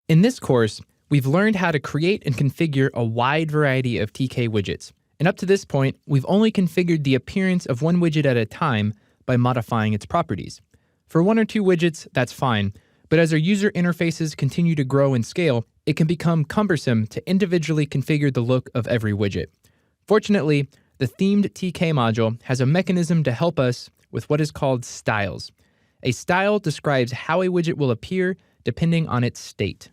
In this course, we've learned how to create and configure a wide variety of TK widgets. And up to this point, we've only configured the appearance of one widget at a time by modifying its properties. For one or two widgets, that's fine, but as our user interfaces continue to grow and scale, it can become cumbersome to individually configure the look of every widget. Fortunately, the themed TK module has a mechanism to help us with what is called styles. A style describes how a widget will appear depending on its state.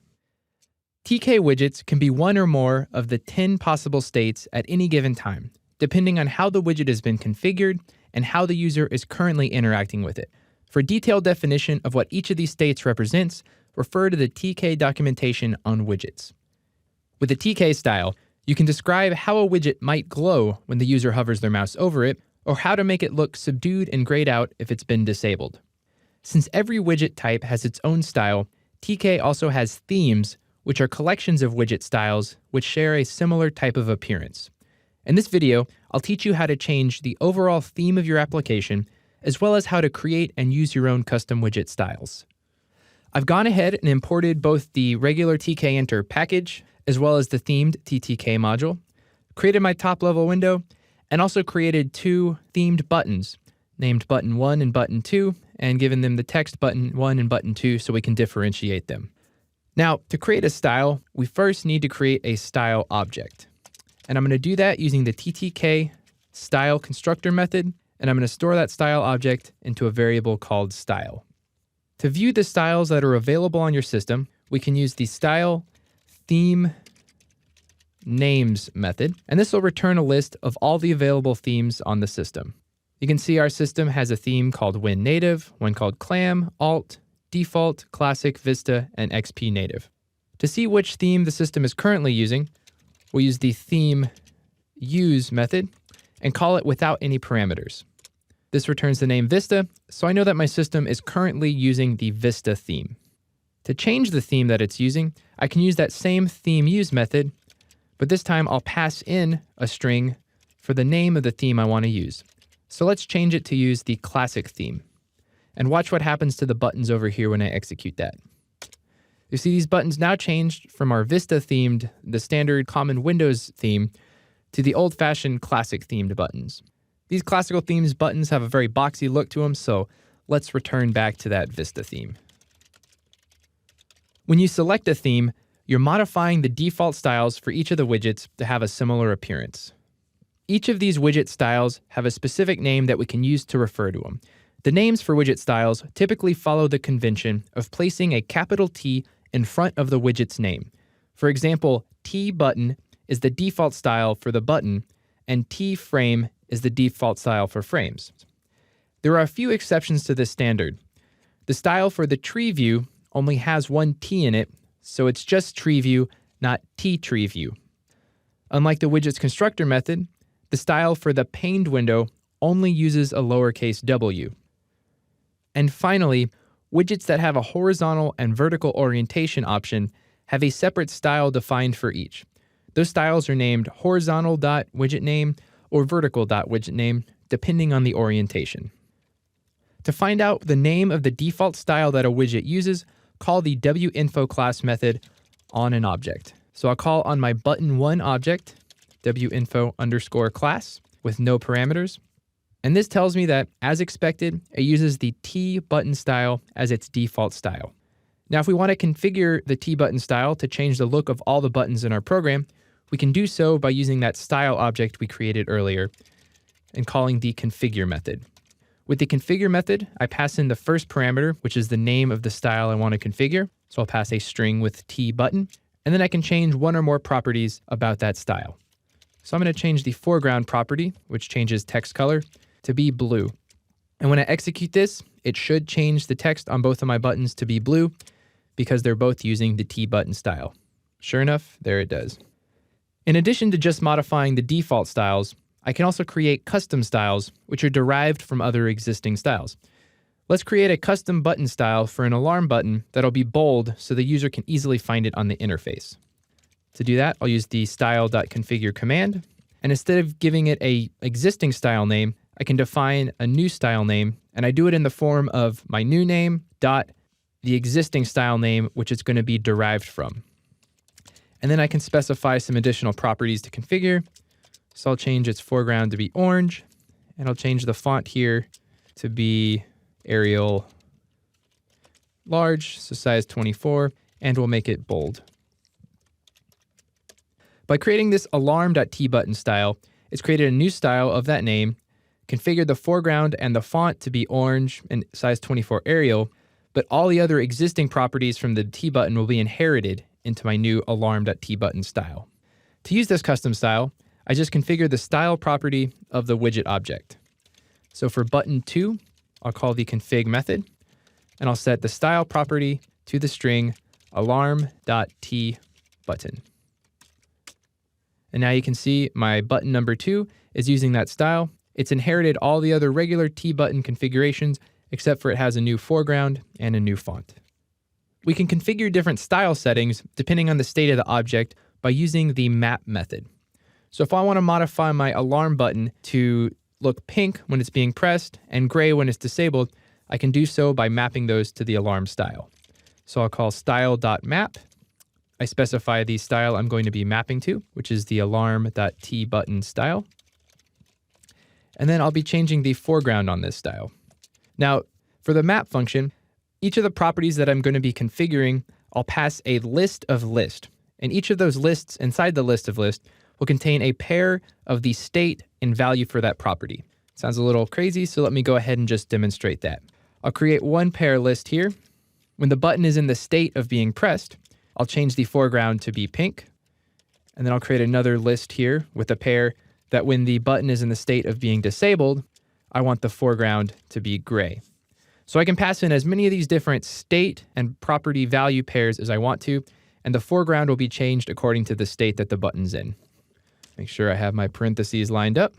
TK widgets can be one or more of the 10 possible states at any given time, depending on how the widget has been configured and how the user is currently interacting with it. For detailed definition of what each of these states represents, refer to the TK documentation on widgets. With the TK style, you can describe how a widget might glow when the user hovers their mouse over it, or how to make it look subdued and grayed out if it's been disabled. Since every widget type has its own style, TK also has themes, which are collections of widget styles which share a similar type of appearance. In this video, I'll teach you how to change the overall theme of your application, as well as how to create and use your own custom widget styles. I've gone ahead and imported both the regular TK-Enter package, as well as the themed TTK module, created my top-level window, and also created two themed buttons, named Button 1 and Button 2, and given them the text Button 1 and Button 2 so we can differentiate them. Now, to create a style, we first need to create a style object. And I'm going to do that using the TTK style constructor method, and I'm going to store that style object into a variable called style. To view the styles that are available on your system, we can use the style theme names method, and this will return a list of all the available themes on the system. You can see our system has a theme called WinNative, one called Clam, Alt, Default, Classic, Vista, and XP Native. To see which theme the system is currently using, we'll use the theme use method and call it without any parameters. This returns the name Vista, so I know that my system is currently using the Vista theme. To change the theme that it's using, I can use that same theme use method, but this time I'll pass in a string for the name of the theme I want to use. So let's change it to use the classic theme. And watch what happens to the buttons over here when I execute that. You see these buttons now changed from our Vista themed, the standard common Windows theme, to the old-fashioned classic themed buttons. These classical themes buttons have a very boxy look to them, so let's return back to that Vista theme. When you select a theme, you're modifying the default styles for each of the widgets to have a similar appearance. Each of these widget styles have a specific name that we can use to refer to them. The names for widget styles typically follow the convention of placing a capital T in front of the widget's name. For example, T button is the default style for the button, and T frame is the default style for frames. There are a few exceptions to this standard. The style for the tree view only has one T in it, so it's just tree view, not T tree view. Unlike the widget's constructor method, the style for the paned window only uses a lowercase w. And finally, widgets that have a horizontal and vertical orientation option have a separate style defined for each. Those styles are named horizontal.widgetName or vertical.widgetName, depending on the orientation. To find out the name of the default style that a widget uses, call the winfo class method on an object. So I'll call on my button1 object, winfo_class, with no parameters. And this tells me that, as expected, it uses the T button style as its default style. Now, if we want to configure the T button style to change the look of all the buttons in our program, we can do so by using that style object we created earlier and calling the configure method. With the configure method, I pass in the first parameter, which is the name of the style I want to configure. So I'll pass a string with T button, and then I can change one or more properties about that style. So I'm going to change the foreground property, which changes text color, to be blue. And when I execute this, it should change the text on both of my buttons to be blue because they're both using the T button style. Sure enough, there it does. In addition to just modifying the default styles, I can also create custom styles, which are derived from other existing styles. Let's create a custom button style for an alarm button that'll be bold so the user can easily find it on the interface. To do that, I'll use the style.configure command, and instead of giving it an existing style name, I can define a new style name, and I do it in the form of my new name dot the existing style name, which it's going to be derived from. And then I can specify some additional properties to configure. So I'll change its foreground to be orange, and I'll change the font here to be Arial large, so size 24, and we'll make it bold. By creating this alarm.tbutton style, it's created a new style of that name, configured the foreground and the font to be orange and size 24 Arial, but all the other existing properties from the tButton will be inherited into my new alarm.tbutton style. To use this custom style, I just configure the style property of the widget object. So for button 2, I'll call the config method, and I'll set the style property to the string alarm.tbutton. And now you can see my button number 2 is using that style. It's inherited all the other regular tButton configurations, except for it has a new foreground and a new font. We can configure different style settings depending on the state of the object by using the map method. So if I want to modify my alarm button to look pink when it's being pressed and gray when it's disabled, I can do so by mapping those to the alarm style. So I'll call style.map. I specify the style I'm going to be mapping to, which is the alarm.tbutton style. And then I'll be changing the foreground on this style. Now, for the map function, each of the properties that I'm going to be configuring, I'll pass a list of list. And each of those lists inside the list of list will contain a pair of the state and value for that property. Sounds a little crazy, so let me go ahead and just demonstrate that. I'll create one pair list here. When the button is in the state of being pressed, I'll change the foreground to be pink. And then I'll create another list here with a pair that when the button is in the state of being disabled, I want the foreground to be gray. So I can pass in as many of these different state and property value pairs as I want to, and the foreground will be changed according to the state that the button's in. Make sure I have my parentheses lined up.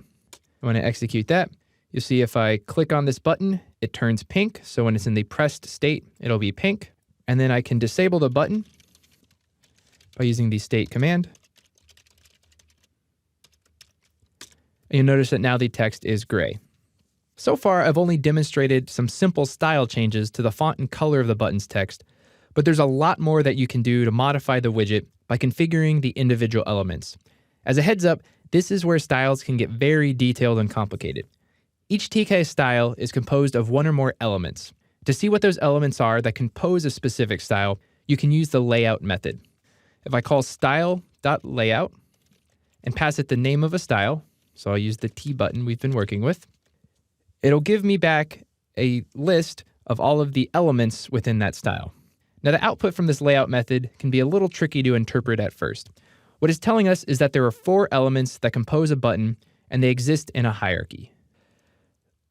When I execute that, you'll see if I click on this button, it turns pink. So when it's in the pressed state, it'll be pink. And then I can disable the button by using the state command. And you'll notice that now the text is gray. So far, I've only demonstrated some simple style changes to the font and color of the button's text, but there's a lot more that you can do to modify the widget by configuring the individual elements. As a heads up, this is where styles can get very detailed and complicated. Each TK style is composed of one or more elements. To see what those elements are that compose a specific style, you can use the layout method. If I call style.layout and pass it the name of a style, so I'll use the tButton we've been working with, it'll give me back a list of all of the elements within that style. Now, the output from this layout method can be a little tricky to interpret at first. What it's telling us is that there are 4 elements that compose a button, and they exist in a hierarchy.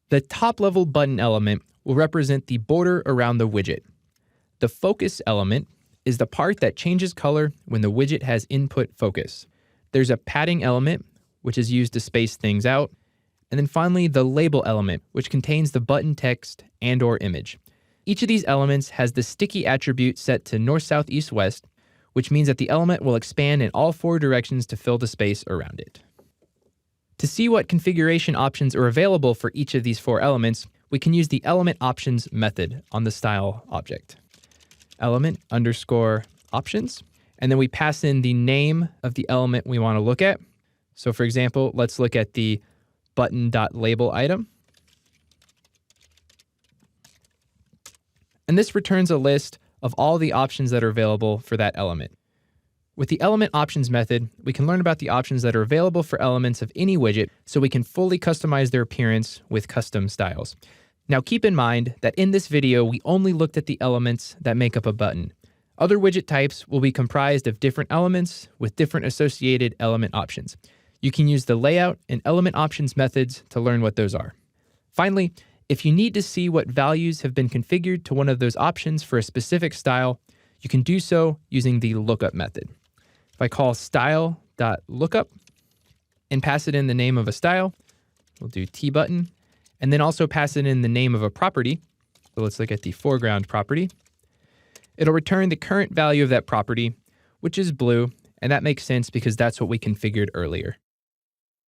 The top-level button element will represent the border around the widget. The focus element is the part that changes color when the widget has input focus. There's a padding element, which is used to space things out. And then finally, the label element, which contains the button text and/or image. Each of these elements has the sticky attribute set to north, south, east, west, which means that the element will expand in all 4 directions to fill the space around it. To see what configuration options are available for each of these 4 elements, we can use the element options method on the style object. Element underscore options, and then we pass in the name of the element we want to look at. So for example, let's look at the button.label item. And this returns a list of all the options that are available for that element. With the element options method, we can learn about the options that are available for elements of any widget so we can fully customize their appearance with custom styles. Now keep in mind that in this video, we only looked at the elements that make up a button. Other widget types will be comprised of different elements with different associated element options. You can use the layout and element options methods to learn what those are. Finally, if you need to see what values have been configured to one of those options for a specific style, you can do so using the lookup method. If I call style.lookup and pass it in the name of a style, we'll do tButton, and then also pass it in the name of a property. So let's look at the foreground property. It'll return the current value of that property, which is blue, and that makes sense because that's what we configured earlier.